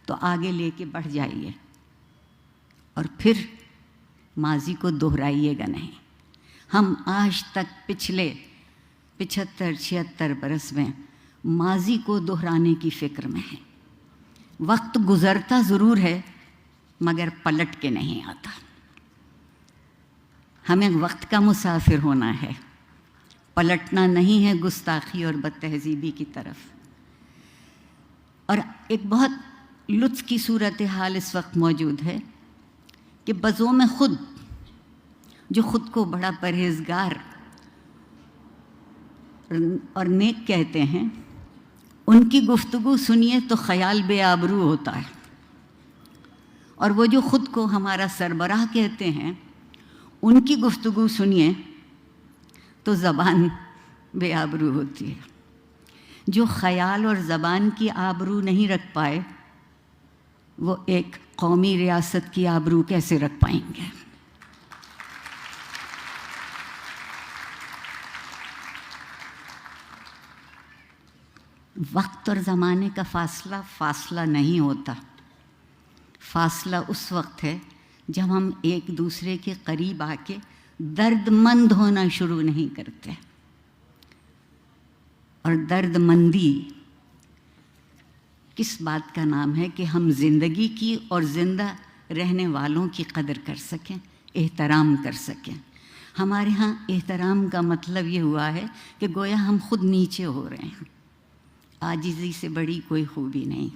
تو آگے لے کے بڑھ جائیے اور پھر ماضی کو دہرائیے گا نہیں۔ ہم آج تک پچھلے 75-76 برس میں ماضی کو دہرانے کی فکر میں ہیں۔ وقت گزرتا ضرور ہے مگر پلٹ کے نہیں آتا۔ ہمیں وقت کا مسافر ہونا ہے، پلٹنا نہیں ہے گستاخی اور بد تہذیبی کی طرف۔ اور ایک بہت لطف کی صورتحال اس وقت موجود ہے کہ بزوم خود جو خود کو بڑا پرہیزگار اور نیک کہتے ہیں، ان کی گفتگو سنیے تو خیال بے آبرو ہوتا ہے، اور وہ جو خود کو ہمارا سربراہ کہتے ہیں ان کی گفتگو سنیے تو زبان بے آبرو ہوتی ہے۔ جو خیال اور زبان کی آبرو نہیں رکھ پائے وہ ایک قومی ریاست کی آبرو کیسے رکھ پائیں گے؟ وقت اور زمانے کا فاصلہ نہیں ہوتا۔ فاصلہ اس وقت ہے جب ہم ایک دوسرے کے قریب آ کے درد مند ہونا شروع نہیں کرتے، اور درد مندی کس بات کا نام ہے کہ ہم زندگی کی اور زندہ رہنے والوں کی قدر کر سکیں، احترام کر سکیں۔ ہمارے ہاں احترام کا مطلب یہ ہوا ہے کہ گویا ہم خود نیچے ہو رہے ہیں۔ عاجزی سے بڑی کوئی خوبی نہیں،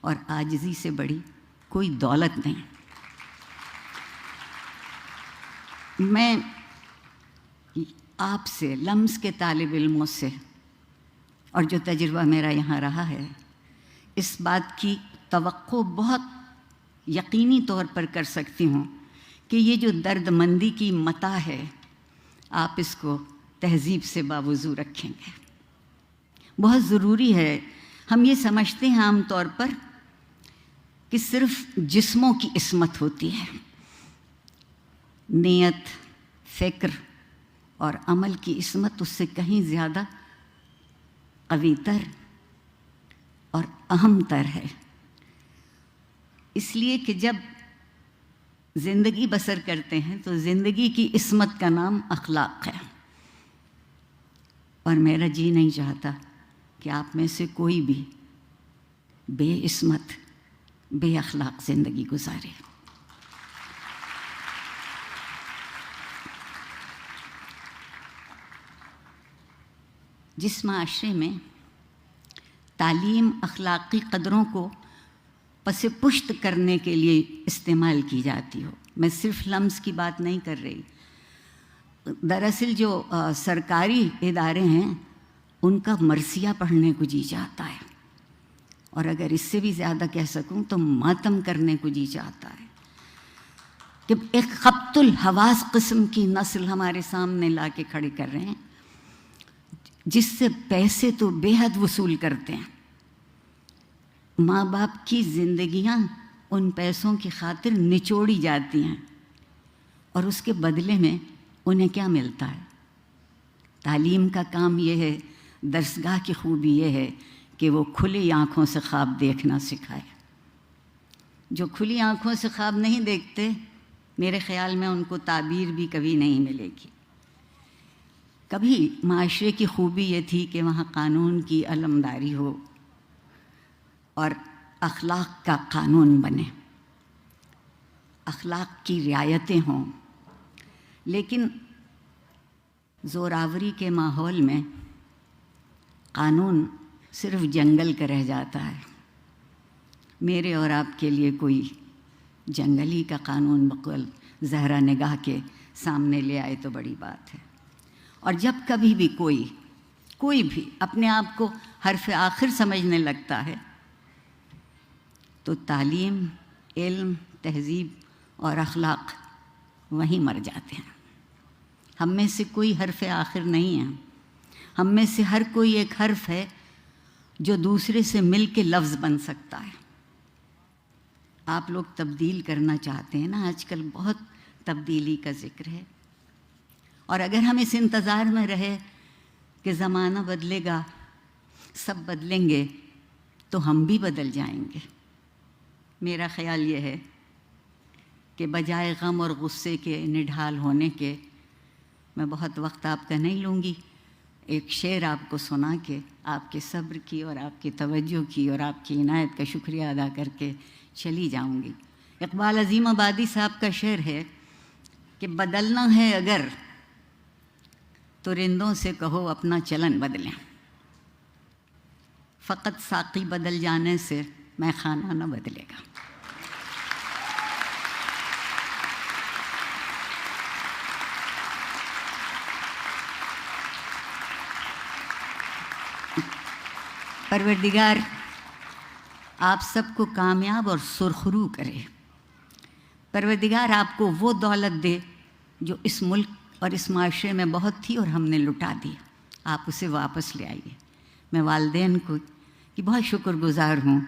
اور عاجزی سے بڑی کوئی دولت نہیں۔ میں آپ سے، لمس کے طالب علموں سے، اور جو تجربہ میرا یہاں رہا ہے، اس بات کی توقع بہت یقینی طور پر کر سکتی ہوں کہ یہ جو درد مندی کی متاع ہے، آپ اس کو تہذیب سے باوضو رکھیں گے۔ بہت ضروری ہے۔ ہم یہ سمجھتے ہیں عام طور پر کہ صرف جسموں کی عصمت ہوتی ہے، نیت، فکر اور عمل کی عصمت اس سے کہیں زیادہ قوی تر اور اہم تر ہے۔ اس لیے کہ جب زندگی بسر کرتے ہیں تو زندگی کی عصمت کا نام اخلاق ہے، اور میرا جی نہیں چاہتا کہ آپ میں سے کوئی بھی بے عصمت، بے اخلاق زندگی گزارے۔ جس معاشرے میں تعلیم اخلاقی قدروں کو پس پشت کرنے کے لیے استعمال کی جاتی ہو، میں صرف لمس کی بات نہیں کر رہی، دراصل جو سرکاری ادارے ہیں ان کا مرثیہ پڑھنے کو جی چاہتا ہے، اور اگر اس سے بھی زیادہ کہہ سکوں تو ماتم کرنے کو جی چاہتا ہے کہ ایک خبط الحواس قسم کی نسل ہمارے سامنے لا کے کھڑے کر رہے ہیں، جس سے پیسے تو بے حد وصول کرتے ہیں۔ ماں باپ کی زندگیاں ان پیسوں کی خاطر نچوڑی جاتی ہیں، اور اس کے بدلے میں انہیں کیا ملتا ہے؟ تعلیم کا کام یہ ہے، درسگاہ کی خوبی یہ ہے کہ وہ کھلی آنکھوں سے خواب دیکھنا سکھائے۔ جو کھلی آنکھوں سے خواب نہیں دیکھتے، میرے خیال میں ان کو تعبیر بھی کبھی نہیں ملے گی۔ کبھی معاشرے کی خوبی یہ تھی کہ وہاں قانون کی علمداری ہو اور اخلاق کا قانون بنے، اخلاق کی رعایتیں ہوں، لیکن زوراوری کے ماحول میں قانون صرف جنگل کا رہ جاتا ہے۔ میرے اور آپ کے لیے کوئی جنگلی کا قانون بقول زہرا نگاہ کے سامنے لے آئے تو بڑی بات ہے۔ اور جب کبھی بھی کوئی بھی اپنے آپ کو حرف آخر سمجھنے لگتا ہے تو تعلیم، علم، تہذیب اور اخلاق وہیں مر جاتے ہیں۔ ہم میں سے کوئی حرف آخر نہیں ہے، ہم میں سے ہر کوئی ایک حرف ہے جو دوسرے سے مل کے لفظ بن سکتا ہے۔ آپ لوگ تبدیل کرنا چاہتے ہیں نا، آج کل بہت تبدیلی کا ذکر ہے، اور اگر ہم اس انتظار میں رہے کہ زمانہ بدلے گا، سب بدلیں گے، تو ہم بھی بدل جائیں گے۔ میرا خیال یہ ہے کہ بجائے غم اور غصے کے نڈھال ہونے کے، میں بہت وقت آپ کا نہیں لوں گی، ایک شعر آپ کو سنا کے آپ کے صبر کی اور آپ کی توجہ کی اور آپ کی عنایت کا شکریہ ادا کر کے چلی جاؤں گی۔ اقبال عظیم آبادی صاحب کا شعر ہے کہ بدلنا ہے اگر تو رندوں سے کہو اپنا چلن بدلیں، فقط ساقی بدل جانے سے میں خانہ نہ بدلے گا۔ پروردگار آپ سب کو کامیاب اور سرخرو کرے۔ پروردگار آپ کو وہ دولت دے جو اس ملک اور اس معاشرے میں بہت تھی اور ہم نے لٹا دی، آپ اسے واپس لے آئیے۔ میں والدین کو کی بہت شکر گزار ہوں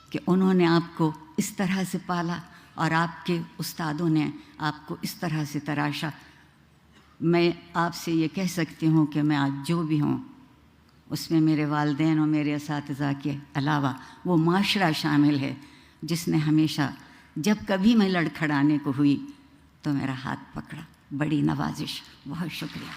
کہ انہوں نے آپ کو اس طرح سے پالا اور آپ کے استادوں نے آپ کو اس طرح سے تراشا۔ میں آپ سے یہ کہہ سکتی ہوں کہ میں آج جو بھی ہوں اس میں میرے والدین اور میرے اساتذہ کے علاوہ وہ معاشرہ شامل ہے جس نے ہمیشہ جب کبھی میں لڑکھڑانے کو ہوئی تو میرا ہاتھ پکڑا۔ بڑی نوازش، بہت شکریہ۔